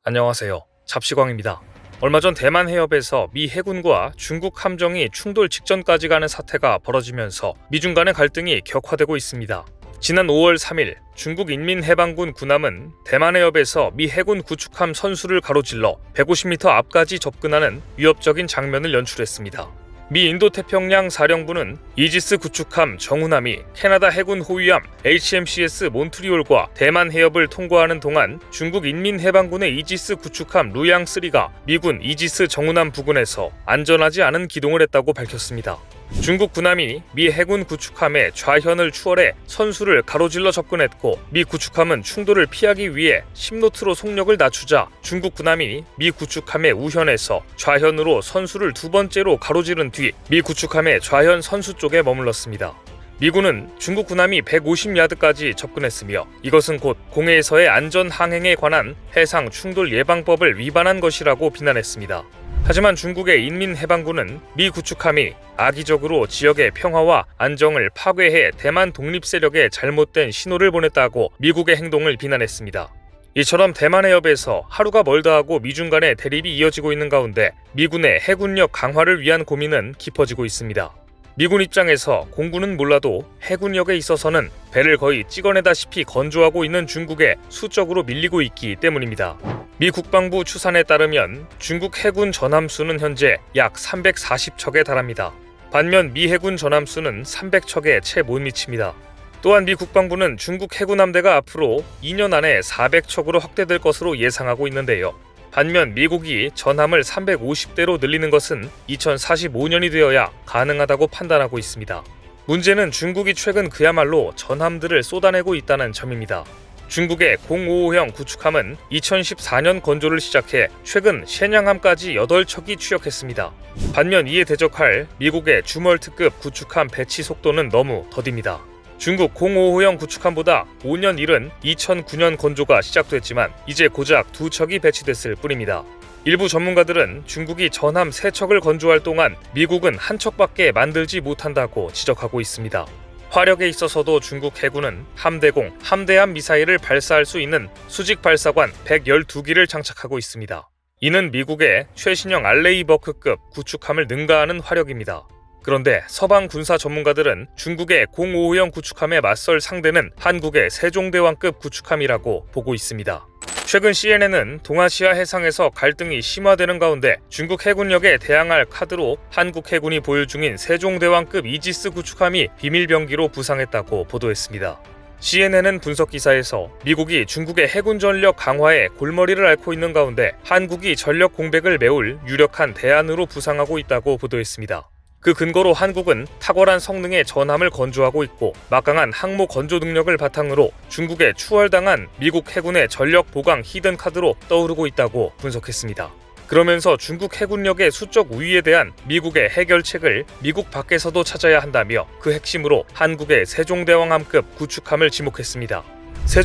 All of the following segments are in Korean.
안녕하세요. 잡시광입니다. 얼마 전 대만 해협에서 미 해군과 중국 함정이 충돌 직전까지 가는 사태가 벌어지면서 미중 간의 갈등이 격화되고 있습니다. 지난 5월 3일 중국 인민해방군 군함은 대만 해협에서 미 해군 구축함 선수를 가로질러 150m 앞까지 접근하는 위협적인 장면을 연출했습니다. 미 인도태평양 사령부는 이지스 구축함 정훈함이 캐나다 해군 호위함 HMCS 몬트리올과 대만 해협을 통과하는 동안 중국 인민해방군의 이지스 구축함 루양3가 미군 이지스 정훈함 부근에서 안전하지 않은 기동을 했다고 밝혔습니다. 중국 군함이 미 해군 구축함의 좌현을 추월해 선수를 가로질러 접근했고, 미 구축함은 충돌을 피하기 위해 10노트로 속력을 낮추자 중국 군함이 미 구축함의 우현에서 좌현으로 선수를 두 번째로 가로지른 뒤 미 구축함의 좌현 선수 쪽에 머물렀습니다. 미군은 중국 군함이 150야드까지 접근했으며 이것은 곧 공해에서의 안전 항행에 관한 해상 충돌 예방법을 위반한 것이라고 비난했습니다. 하지만 중국의 인민해방군은 미 구축함이 악의적으로 지역의 평화와 안정을 파괴해 대만 독립세력에 잘못된 신호를 보냈다고 미국의 행동을 비난했습니다. 이처럼 대만 해협에서 하루가 멀다 하고 미중 간의 대립이 이어지고 있는 가운데 미군의 해군력 강화를 위한 고민은 깊어지고 있습니다. 미군 입장에서 공군은 몰라도 해군력에 있어서는 배를 거의 찍어내다시피 건조하고 있는 중국에 수적으로 밀리고 있기 때문입니다. 미 국방부 추산에 따르면 중국 해군 전함수는 현재 약 340척에 달합니다. 반면 미 해군 전함수는 300척에 채 못 미칩니다. 또한 미 국방부는 중국 해군 함대가 앞으로 2년 안에 400척으로 확대될 것으로 예상하고 있는데요. 반면 미국이 전함을 350대로 늘리는 것은 2045년이 되어야 가능하다고 판단하고 있습니다. 문제는 중국이 최근 그야말로 전함들을 쏟아내고 있다는 점입니다. 중국의 055형 구축함은 2014년 건조를 시작해 최근 셰냥함까지 8척이 취역했습니다. 반면 이에 대적할 미국의 주멀트급 구축함 배치 속도는 너무 더딥니다. 중국 055형 구축함보다 5년 이른 2009년 건조가 시작됐지만 이제 고작 2척이 배치됐을 뿐입니다. 일부 전문가들은 중국이 전함 3척을 건조할 동안 미국은 1척밖에 만들지 못한다고 지적하고 있습니다. 화력에 있어서도 중국 해군은 함대공, 함대함 미사일을 발사할 수 있는 수직 발사관 112기를 장착하고 있습니다. 이는 미국의 최신형 알레이버크급 구축함을 능가하는 화력입니다. 그런데 서방 군사 전문가들은 중국의 055형 구축함에 맞설 상대는 한국의 세종대왕급 구축함이라고 보고 있습니다. 최근 CNN은 동아시아 해상에서 갈등이 심화되는 가운데 중국 해군력에 대항할 카드로 한국 해군이 보유 중인 세종대왕급 이지스 구축함이 비밀병기로 부상했다고 보도했습니다. CNN은 분석 기사에서 미국이 중국의 해군 전력 강화에 골머리를 앓고 있는 가운데 한국이 전력 공백을 메울 유력한 대안으로 부상하고 있다고 보도했습니다. 그 근거로 한국은 탁월한 성능의 전함을 건조하고 있고 막강한 항모 건조 능력을 바탕으로 중국에 추월당한 미국 해군의 전력 보강 히든카드로 떠오르고 있다고 분석했습니다. 그러면서 중국 해군력의 수적 우위에 대한 미국의 해결책을 미국 밖에서도 찾아야 한다며 그 핵심으로 한국의 세종대왕함급 구축함을 지목했습니다.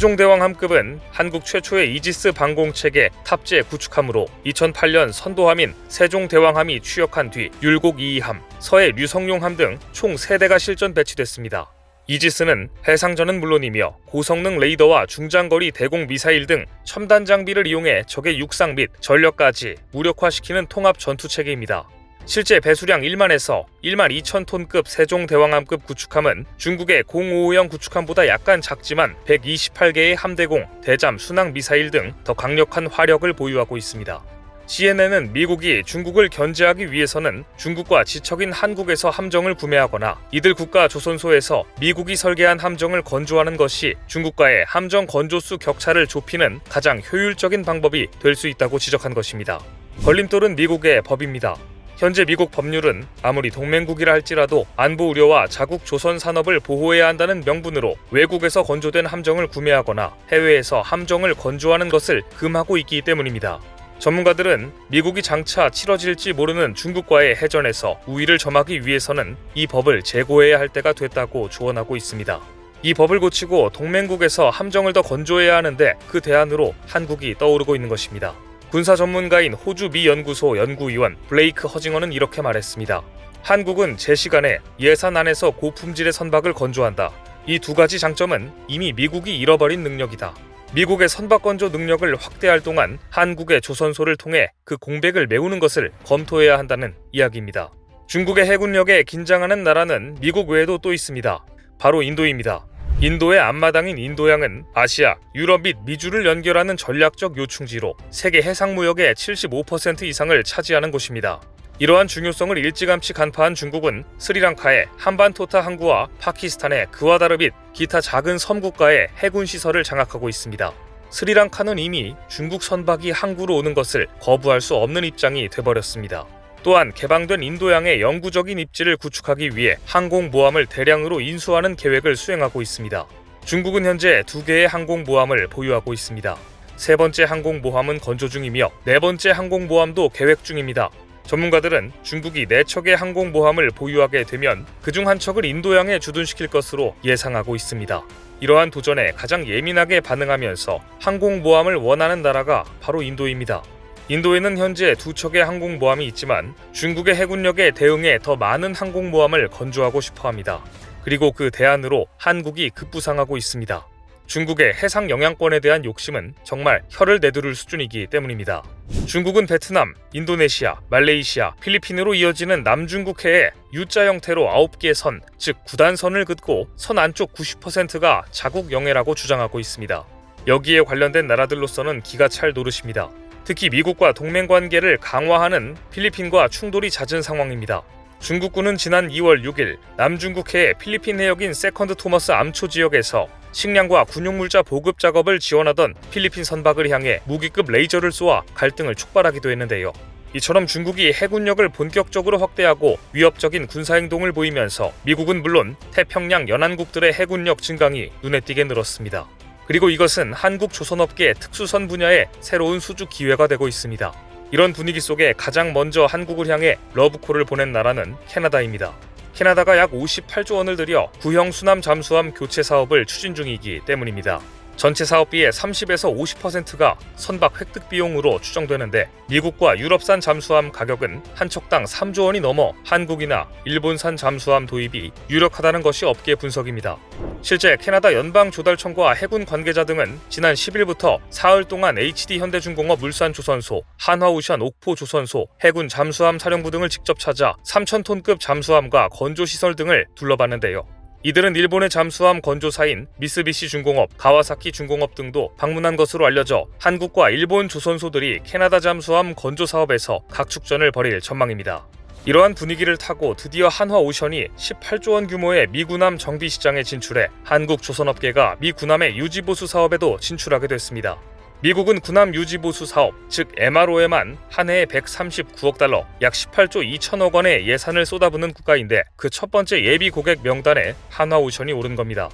세종대왕함급은 한국 최초의 이지스 방공체계 탑재 구축함으로 2008년 선도함인 세종대왕함이 취역한 뒤 율곡 2함, 서해 류성룡함 등 총 3대가 실전 배치됐습니다. 이지스는 해상전은 물론이며 고성능 레이더와 중장거리 대공 미사일 등 첨단 장비를 이용해 적의 육상 및 전력까지 무력화시키는 통합 전투체계입니다. 실제 배수량 1만에서 1만 2천 톤급 세종대왕함급 구축함은 중국의 055형 구축함보다 약간 작지만 128개의 함대공, 대잠, 순항 미사일 등 더 강력한 화력을 보유하고 있습니다. CNN은 미국이 중국을 견제하기 위해서는 중국과 지척인 한국에서 함정을 구매하거나 이들 국가 조선소에서 미국이 설계한 함정을 건조하는 것이 중국과의 함정 건조수 격차를 좁히는 가장 효율적인 방법이 될 수 있다고 지적한 것입니다. 걸림돌은 미국의 법입니다. 현재 미국 법률은 아무리 동맹국이라 할지라도 안보 우려와 자국 조선 산업을 보호해야 한다는 명분으로 외국에서 건조된 함정을 구매하거나 해외에서 함정을 건조하는 것을 금하고 있기 때문입니다. 전문가들은 미국이 장차 치러질지 모르는 중국과의 해전에서 우위를 점하기 위해서는 이 법을 재고해야 할 때가 됐다고 조언하고 있습니다. 이 법을 고치고 동맹국에서 함정을 더 건조해야 하는데 그 대안으로 한국이 떠오르고 있는 것입니다. 군사 전문가인 호주 미 연구소 연구위원 블레이크 허징어는 이렇게 말했습니다. 한국은 제 시간에 예산 안에서 고품질의 선박을 건조한다. 이 두 가지 장점은 이미 미국이 잃어버린 능력이다. 미국의 선박 건조 능력을 확대할 동안 한국의 조선소를 통해 그 공백을 메우는 것을 검토해야 한다는 이야기입니다. 중국의 해군력에 긴장하는 나라는 미국 외에도 또 있습니다. 바로 인도입니다. 인도의 앞마당인 인도양은 아시아, 유럽 및 미주를 연결하는 전략적 요충지로 세계 해상무역의 75% 이상을 차지하는 곳입니다. 이러한 중요성을 일찌감치 간파한 중국은 스리랑카의 한반토타 항구와 파키스탄의 그와다르 및 기타 작은 섬국가의 해군 시설을 장악하고 있습니다. 스리랑카는 이미 중국 선박이 항구로 오는 것을 거부할 수 없는 입장이 돼버렸습니다. 또한 개방된 인도양의 영구적인 입지를 구축하기 위해 항공모함을 대량으로 인수하는 계획을 수행하고 있습니다. 중국은 현재 2개의 항공모함을 보유하고 있습니다. 세 번째 항공모함은 건조 중이며 네 번째 항공모함도 계획 중입니다. 전문가들은 중국이 4척의 항공모함을 보유하게 되면 그중 한 척을 인도양에 주둔시킬 것으로 예상하고 있습니다. 이러한 도전에 가장 예민하게 반응하면서 항공모함을 원하는 나라가 바로 인도입니다. 인도에는 현재 2척의 항공모함이 있지만 중국의 해군력에 대응해 더 많은 항공모함을 건조하고 싶어합니다. 그리고 그 대안으로 한국이 급부상하고 있습니다. 중국의 해상 영향권에 대한 욕심은 정말 혀를 내두를 수준이기 때문입니다. 중국은 베트남, 인도네시아, 말레이시아, 필리핀으로 이어지는 남중국해에 U자 형태로 9개의 선, 즉 9단선을 긋고 선 안쪽 90%가 자국 영해라고 주장하고 있습니다. 여기에 관련된 나라들로서는 기가 찰 노릇입니다. 특히 미국과 동맹관계를 강화하는 필리핀과 충돌이 잦은 상황입니다. 중국군은 지난 2월 6일 남중국해의 필리핀 해역인 세컨드 토머스 암초 지역에서 식량과 군용물자 보급 작업을 지원하던 필리핀 선박을 향해 무기급 레이저를 쏘아 갈등을 촉발하기도 했는데요. 이처럼 중국이 해군력을 본격적으로 확대하고 위협적인 군사행동을 보이면서 미국은 물론 태평양 연안국들의 해군력 증강이 눈에 띄게 늘었습니다. 그리고 이것은 한국 조선업계 특수선 분야의 새로운 수주 기회가 되고 있습니다. 이런 분위기 속에 가장 먼저 한국을 향해 러브콜을 보낸 나라는 캐나다입니다. 캐나다가 약 58조 원을 들여 구형 수남 잠수함 교체 사업을 추진 중이기 때문입니다. 전체 사업비의 30에서 50%가 선박 획득 비용으로 추정되는데 미국과 유럽산 잠수함 가격은 한 척당 3조 원이 넘어 한국이나 일본산 잠수함 도입이 유력하다는 것이 업계 분석입니다. 실제 캐나다 연방조달청과 해군 관계자 등은 지난 10일부터 사흘 동안 HD-현대중공업 울산조선소, 한화오션 옥포조선소, 해군 잠수함 사령부 등을 직접 찾아 3,000톤급 잠수함과 건조시설 등을 둘러봤는데요. 이들은 일본의 잠수함 건조사인 미쓰비시 중공업, 가와사키 중공업 등도 방문한 것으로 알려져 한국과 일본 조선소들이 캐나다 잠수함 건조 사업에서 각축전을 벌일 전망입니다. 이러한 분위기를 타고 드디어 한화오션이 18조 원 규모의 미군함 정비 시장에 진출해 한국 조선업계가 미군함의 유지보수 사업에도 진출하게 됐습니다. 미국은 군함 유지보수 사업, 즉 MRO에만 한 해에 139억 달러, 약 18조 2천억 원의 예산을 쏟아붓는 국가인데 그 첫 번째 예비 고객 명단에 한화오션이 오른 겁니다.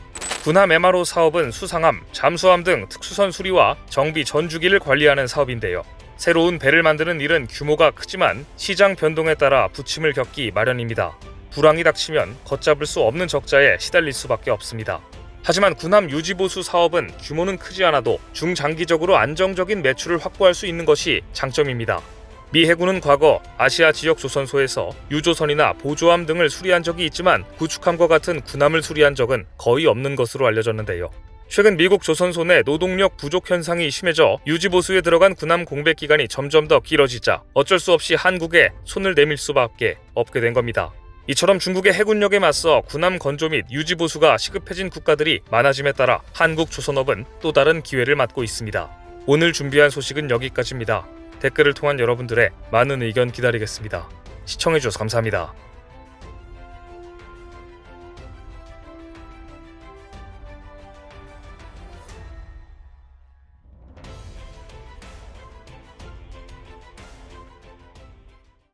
군함 MRO 사업은 수상함, 잠수함 등 특수선 수리와 정비 전 주기를 관리하는 사업인데요. 새로운 배를 만드는 일은 규모가 크지만 시장 변동에 따라 부침을 겪기 마련입니다. 불황이 닥치면 걷잡을 수 없는 적자에 시달릴 수밖에 없습니다. 하지만 군함 유지보수 사업은 규모는 크지 않아도 중장기적으로 안정적인 매출을 확보할 수 있는 것이 장점입니다. 미 해군은 과거 아시아 지역 조선소에서 유조선이나 보조함 등을 수리한 적이 있지만 구축함과 같은 군함을 수리한 적은 거의 없는 것으로 알려졌는데요. 최근 미국 조선소 내 노동력 부족 현상이 심해져 유지보수에 들어간 군함 공백 기간이 점점 더 길어지자 어쩔 수 없이 한국에 손을 내밀 수밖에 없게 된 겁니다. 이처럼 중국의 해군력에 맞서 군함 건조 및 유지보수가 시급해진 국가들이 많아짐에 따라 한국 조선업은 또 다른 기회를 맞고 있습니다. 오늘 준비한 소식은 여기까지입니다. 댓글을 통한 여러분들의 많은 의견 기다리겠습니다. 시청해주셔서 감사합니다.